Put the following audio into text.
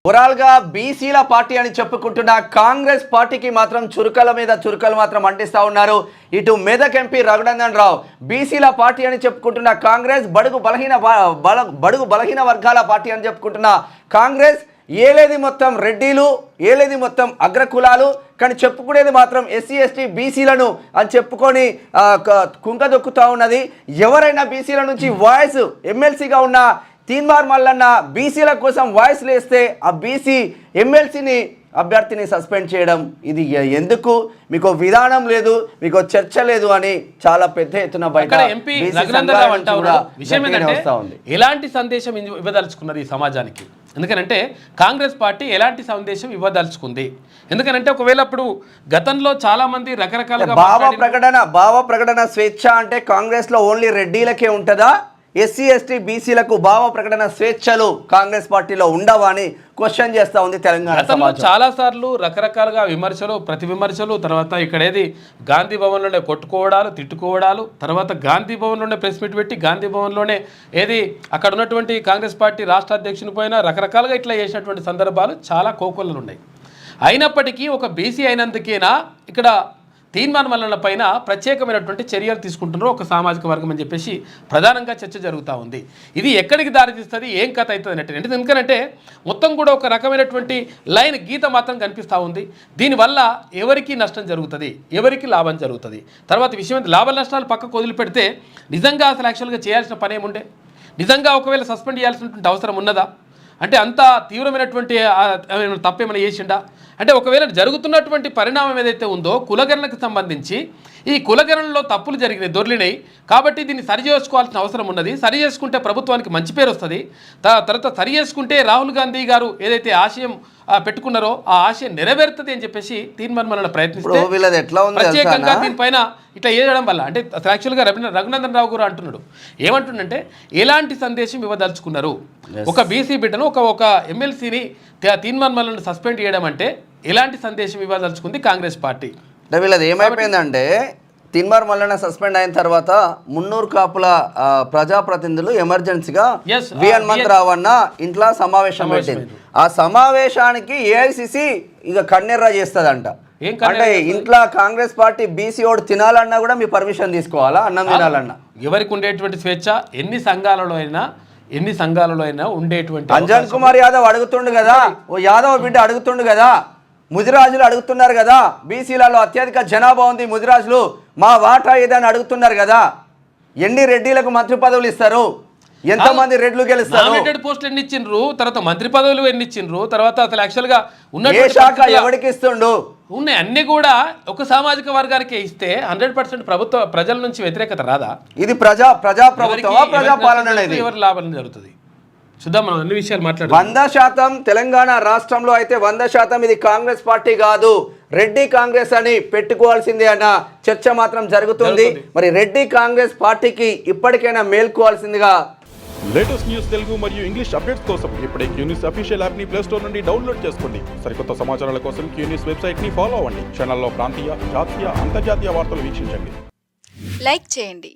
ఓవరాల్గా బీసీల పార్టీ అని చెప్పుకుంటున్న కాంగ్రెస్ పార్టీకి మాత్రం చురుకల మీద చురుకలు మాత్రం అంటిస్తూ ఉన్నారు. ఇటు మెదక్ ఎంపీ రఘునందన్ రావు బీసీల పార్టీ అని చెప్పుకుంటున్న కాంగ్రెస్, బడుగు బలహీన వర్గాల పార్టీ అని చెప్పుకుంటున్న కాంగ్రెస్, ఏలేది మొత్తం రెడ్డిలు, ఏలేది మొత్తం అగ్రకులాలు, కానీ చెప్పుకునేది మాత్రం ఎస్సీ ఎస్టీ బీసీలను అని చెప్పుకొని కుంకదొక్కుతూ ఉన్నది. ఎవరైనా బీసీల నుంచి వాయిస్ ఎమ్మెల్సీగా ఉన్న తీన్మార్ మల్లన్న బీసీల కోసం వాయిస్ లేస్తే ఆ బీసీ ఎమ్మెల్సీని అభ్యర్థిని సస్పెండ్ చేయడం, ఇది ఎందుకు? మీకు విధానం లేదు, మీకు చర్చ లేదు అని చాలా పెద్ద ఎత్తున బయట ఎలాంటి సందేశం ఇవ్వదలుచుకున్నారు ఈ సమాజానికి? ఎందుకనంటే కాంగ్రెస్ పార్టీ ఎలాంటి సందేశం ఇవ్వదలుచుకుంది? ఎందుకనంటే ఒకవేళ అప్పుడు గతంలో చాలా మంది రకరకాలుగా భావ ప్రకటన స్వేచ్ఛ అంటే కాంగ్రెస్ లో ఓన్లీ రెడ్డిలకే ఉంటుందా? ఎస్సీ ఎస్టీ బీసీలకు భావ ప్రకటన స్వేచ్ఛలు కాంగ్రెస్ పార్టీలో ఉండవా అని క్వశ్చన్ చేస్తూ ఉంది తెలంగాణ సమాజం. చాలా సార్లు రకరకాలుగా విమర్శలు, ప్రతి విమర్శలు, తర్వాత ఇక్కడ ఏది గాంధీ భవన్లోనే కొట్టుకోవడాలు, తిట్టుకోవడాలు, తర్వాత గాంధీ భవన్లోనే ప్రెస్ మీట్ పెట్టి గాంధీ భవన్లోనే ఏది అక్కడ ఉన్నటువంటి కాంగ్రెస్ పార్టీ రాష్ట్ర అధ్యక్షుని పైన రకరకాలుగా ఇట్లా చేసినటువంటి సందర్భాలు చాలా కోకొల్లలు ఉన్నాయి. అయినప్పటికీ ఒక బీసీ అయినందుకేనా ఇక్కడ తీన్మార్ మల్లన్న పైన ప్రత్యేకమైనటువంటి చర్యలు తీసుకుంటున్నారు ఒక సామాజిక వర్గం అని చెప్పేసి ప్రధానంగా చర్చ జరుగుతూ ఉంది. ఇది ఎక్కడికి దారితీస్తుంది, ఏం కథ అవుతుంది అన్నట్టు. ఎందుకంటే మొత్తం కూడా ఒక రకమైనటువంటి లైన్ గీత మాత్రం కనిపిస్తూ ఉంది. దీనివల్ల ఎవరికి నష్టం జరుగుతుంది, ఎవరికి లాభం జరుగుతుంది? తర్వాత విషయం లాభ నష్టాలు పక్కకు వదిలిపెడితే నిజంగా అసలు యాక్చువల్గా చేయాల్సిన పని ఏముండే? నిజంగా ఒకవేళ సస్పెండ్ చేయాల్సినటువంటి అవసరం ఉన్నదా? అంటే అంత తీవ్రమైనటువంటి తప్పేమైనా చేసిండా? అంటే ఒకవేళ జరుగుతున్నటువంటి పరిణామం ఏదైతే ఉందో కులగణనకు సంబంధించి ఈ కులగణనలో తప్పులు జరిగినాయి, దొర్లినాయి, కాబట్టి దీన్ని సరి చేసుకోవాల్సిన అవసరం ఉన్నది. సరి చేసుకుంటే ప్రభుత్వానికి మంచి పేరు వస్తుంది. తర్వాత సరి చేసుకుంటే రాహుల్ గాంధీ గారు ఏదైతే ఆశయం పెట్టుకున్నారో ఆ ఆశయం నెరవేరుతుంది అని చెప్పేసి తీన్మార్ మల్లన్న ప్రయత్నిస్తే ప్రత్యేకంగా దీనిపైన ఇట్లా చేయడం వల్ల అంటే యాక్చువల్గా రఘునందన్ రావు గారు అంటున్నాడు, ఏమంటుండంటే ఎలాంటి సందేశం ఇవ్వదలుచుకున్నారు? ఒక బీసీ బిడ్డను ఒక ఎమ్మెల్సీని తీన్మార్ మల్లన్న సస్పెండ్ చేయడం అంటే ఎలాంటి సందేశం ఇవ్వదలుచుకుంది కాంగ్రెస్ పార్టీ? అంటే వీళ్ళది ఏమైపోయిందంటే తీన్మార్ మల్లన్న సస్పెండ్ అయిన తర్వాత మున్నూరు కాపుల ప్రజాప్రతినిధులు ఎమర్జెన్సీగా వి హనుమంతరావు అన్న ఇంట్లో సమావేశం పెట్టింది. ఆ సమావేశానికి ఏఐసిసి ఇక కన్నెర్ర చేస్తుందంట. అంటే ఇంట్లో కాంగ్రెస్ పార్టీ బీసీ ఓడు తినాలన్నా కూడా మీ పర్మిషన్ తీసుకోవాలా? అన్నం తినాలన్నా ఎవరికి ఉండేటువంటి స్వేచ్ఛ ఎన్ని సంఘాలలో అయినా ఉండేటువంటి. అంజన్ కుమార్ యాదవ్ అడుగుతుండు కదా, ఓ యాదవ్ బిడ్డ అడుగుతుండు కదా, ముదిరాజులు అడుగుతున్నారు కదా, బీసీలలో అత్యధిక జనాభా ఉంది ముదిరాజులు, మా వాటా ఏదని అడుగుతున్నారు కదా. ఎన్ని రెడ్డిలకు మంత్రి పదవులు ఇస్తారు? ఎంతమంది రెడ్లు గెలుస్తారు? పోస్టులు ఎన్ని ఇచ్చిండ్రు? తర్వాత మంత్రి పదవులు ఎన్ని ఇచ్చిండ్రు? తర్వాత అసలు యాక్చువల్గా ఉన్న ఏ శాఖ ఎవరికి ఇస్తుండు? ఉన్నాయి అన్ని కూడా ఒక సామాజిక వర్గానికే ఇస్తే 100% ప్రజల నుంచి వ్యతిరేకత రాదా? ఇది ప్రజాపాలన ఎవరి లాభం జరుగుతుంది? చూద్దాం, మనం అన్ని విషయాలు మాట్లాడు. 100% తెలంగాణ రాష్ట్రంలో అయితే 100% ఇది కాంగ్రెస్ పార్టీ కాదు, రెడ్డి కాంగ్రెస్ అని పెట్టుకోవాల్సిందే అన్న చర్చ మాత్రం జరుగుతుంది. మరి రెడ్డి కాంగ్రెస్ పార్టీకి ఇప్పటికైనా మేల్కోవాల్సిందిగా. లేటెస్ట్ న్యూస్ తెలుగు మరియు ఇంగ్లీష్ అప్డేట్స్ కోసం ఇప్పుడే క్యూన్యూస్ అఫీషియల్ యాప్ ని ప్లే స్టోర్ నుండి డౌన్లోడ్ చేసుకోండి. సరికొత్త సమాచారాల కోసం క్యూన్యూస్ వెబ్సైట్ ని ఫాలో అవ్వండి. ఛానల్లో ప్రాంతీయ, జాతీయ, అంతర్జాతీయ వార్తలు వీక్షించండి. లైక్ చేయండి.